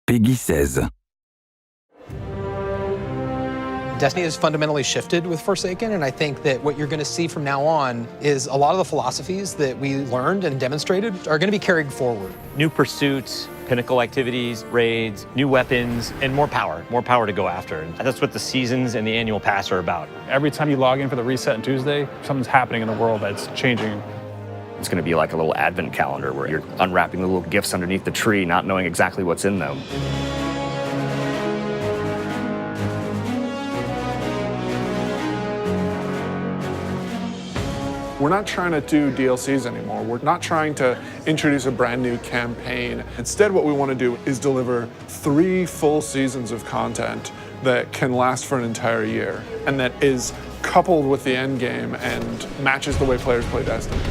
Peggy 16. Destiny has fundamentally shifted with Forsaken, and I think that what you're going to see from now on is a lot of the philosophies that we learned and demonstrated are going to be carried forward. New pursuits, pinnacle activities, raids, new weapons, and more power to go after. And that's what the seasons and the annual pass are about. Every time you log in for the reset on Tuesday, something's happening in the world that's changing. It's going to be like a little advent calendar where you're unwrapping the little gifts underneath the tree, not knowing exactly what's in them. We're not trying to do DLCs anymore. We're not trying to introduce a brand new campaign. Instead, what we want to do is deliver 3 full seasons of content that can last for an entire year and that is coupled with the end game and matches the way players play Destiny.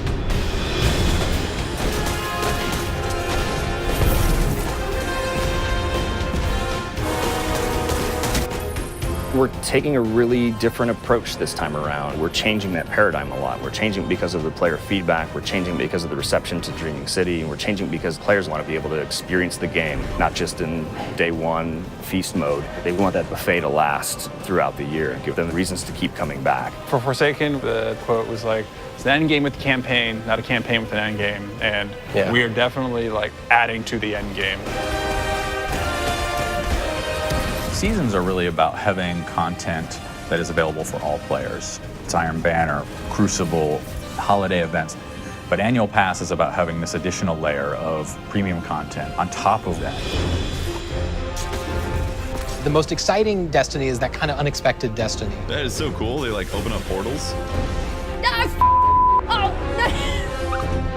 We're taking a really different approach this time around. We're changing that paradigm a lot. We're changing because of the player feedback. We're changing because of the reception to Dreaming City. And we're changing because players want to be able to experience the game, not just in day one feast mode. They want that buffet to last throughout the year and give them the reasons to keep coming back. For Forsaken, the quote was like, it's an end game with a campaign, not a campaign with an end game. And we are definitely like adding to the end game. Seasons are really about having content that is available for all players. It's Iron Banner, Crucible, holiday events. But Annual Pass is about having this additional layer of premium content on top of that. The most exciting Destiny is that kind of unexpected Destiny. That is so cool. They like open up portals.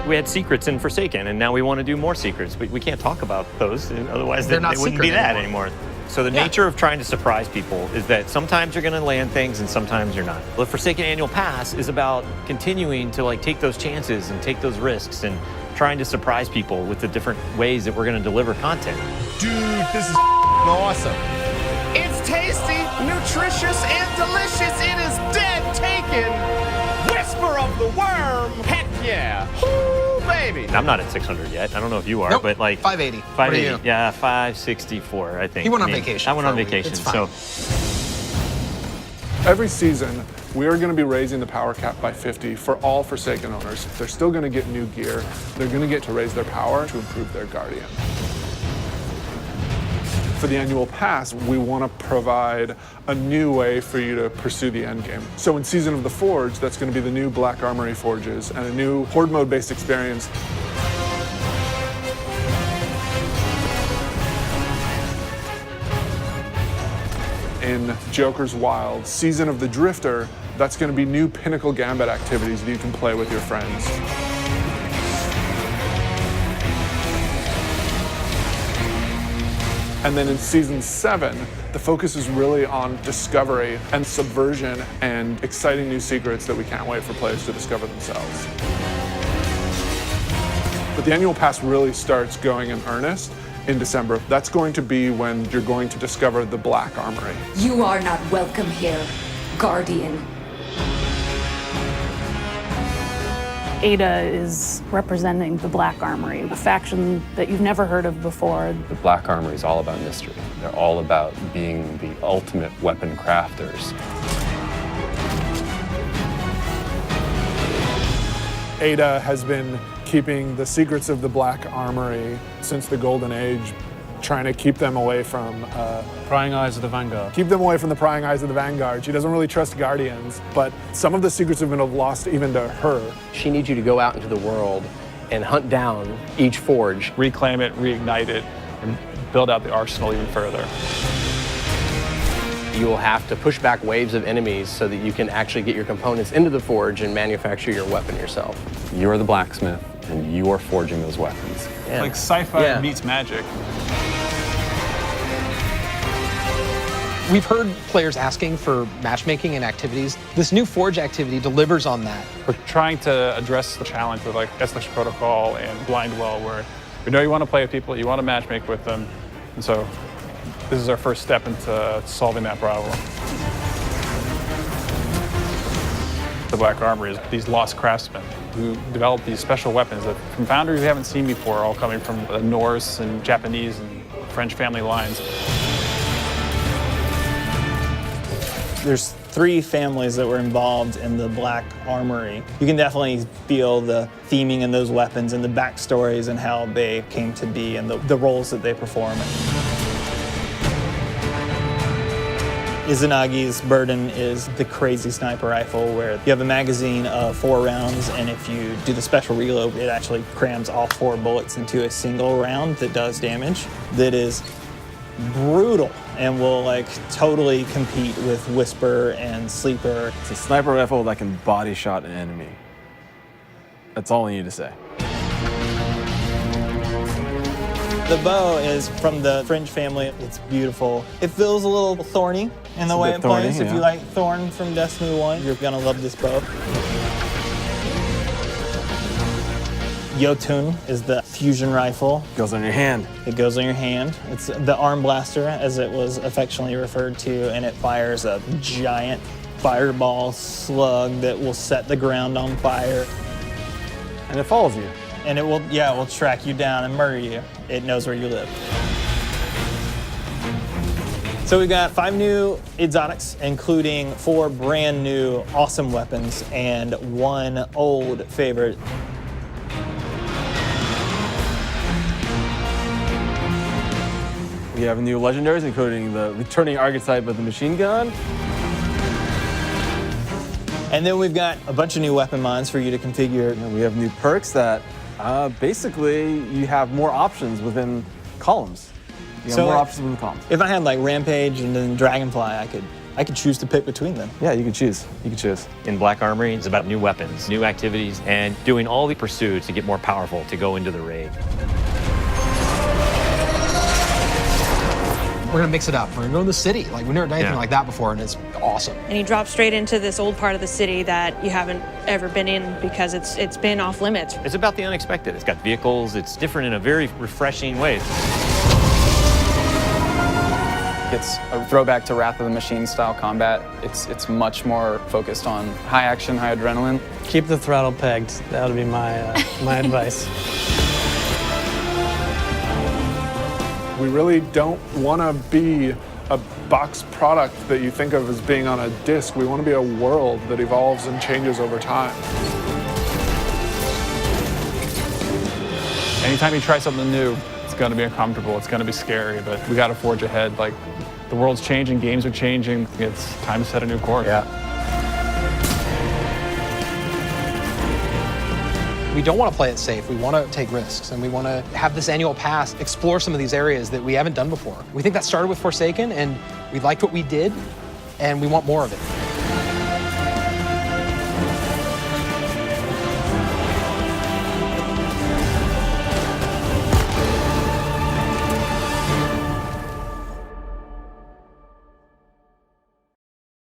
We had secrets in Forsaken, and now we want to do more secrets. But we can't talk about those, otherwise They're not it wouldn't secret be that anymore. So the nature of trying to surprise people is that sometimes you're going to land things and sometimes you're not. The Forsaken Annual Pass is about continuing to like take those chances and take those risks and trying to surprise people with the different ways that we're going to deliver content. Dude, this is awesome. It's tasty, nutritious, and delicious. It is dead taken. Whisper of the worm. Heck yeah. Woo, baby. I'm not at 600 yet. I don't know if you are, Nope, but like 580. 580. What are you? Yeah, 564, I think. He went on vacation I went for on a week. vacation, It's fine. so Every season, we are going to be raising the power cap by 50 for all Forsaken owners. They're still going to get new gear. They're going to get to raise their power to improve their Guardian. For the Annual Pass, we want to provide a new way for you to pursue the end game. So in Season of the Forge, that's going to be the new Black Armory forges and a new Horde mode-based experience. In Joker's Wild, Season of the Drifter, that's going to be new Pinnacle Gambit activities that you can play with your friends. And then in Season 7, the focus is really on discovery and subversion and exciting new secrets that we can't wait for players to discover themselves. But the Annual Pass really starts going in earnest in December. That's going to be when you're going to discover the Black Armory. You are not welcome here, Guardian. Ada is representing the Black Armory, a faction that you've never heard of before. The Black Armory is all about mystery. They're all about being the ultimate weapon crafters. Ada has been keeping the secrets of the Black Armory since the Golden Age, trying to keep them away from prying eyes of the Vanguard. Keep them away from the prying eyes of the Vanguard. She doesn't really trust Guardians, but some of the secrets have been lost even to her. She needs you to go out into the world and hunt down each forge. Reclaim it, reignite it, and build out the arsenal even further. You will have to push back waves of enemies so that you can actually get your components into the forge and manufacture your weapon yourself. You are the blacksmith, and you are forging those weapons. Yeah. Like sci-fi meets magic. We've heard players asking for matchmaking and activities. This new Forge activity delivers on that. We're trying to address the challenge with like Escalation Protocol and Blindwell, where we know you want to play with people, you want to matchmake with them, and so this is our first step into solving that problem. The Black Armory is these lost craftsmen who develop these special weapons that from founders we haven't seen before, all coming from the Norse and Japanese and French family lines. There's 3 families that were involved in the Black Armory. You can definitely feel the theming in those weapons and the backstories and how they came to be and the roles that they perform. Izanagi's burden is the crazy sniper rifle where you have a magazine of 4 rounds, and if you do the special reload, it actually crams all 4 bullets into a single round that does damage. That is brutal and will like totally compete with Whisper and Sleeper. It's a sniper rifle that can body shot an enemy. That's all I need to say. The bow is from the Fringe family. It's beautiful. It feels a little thorny in the way it plays. If you like Thorn from Destiny 1, you're gonna love this bow. Jotun is the fusion rifle. Goes on your hand. It goes on your hand. It's the arm blaster, as it was affectionately referred to, and it fires a giant fireball slug that will set the ground on fire. And it follows you. And it will track you down and murder you. It knows where you live. So we've got 5 new exotics, including 4 brand new awesome weapons and 1 old favorite. We have new legendaries, including the returning archetype of the machine gun. And then we've got a bunch of new weapon mods for you to configure. And we have new perks that basically you have more options within columns. You have more options within columns. If I had like Rampage and then Dragonfly, I could choose to pick between them. Yeah, you can choose. You can choose. In Black Armory, it's about new weapons, new activities, and doing all the pursuits to get more powerful to go into the raid. We're gonna mix it up. We're gonna go in the city. Like, we've never done anything like that before, and it's awesome. And you drop straight into this old part of the city that you haven't ever been in because it's been off limits. It's about the unexpected. It's got vehicles. It's different in a very refreshing way. It's a throwback to Wrath of the Machine style combat. It's much more focused on high action, high adrenaline. Keep the throttle pegged. That would be my my advice. We really don't want to be a box product that you think of as being on a disc. We want to be a world that evolves and changes over time. Anytime you try something new, it's going to be uncomfortable, it's going to be scary, but we got to forge ahead. Like, the world's changing, games are changing, it's time to set a new course. Yeah. We don't want to play it safe. We want to take risks, and we want to have this annual pass explore some of these areas that we haven't done before. We think that started with Forsaken, and we liked what we did, and we want more of it.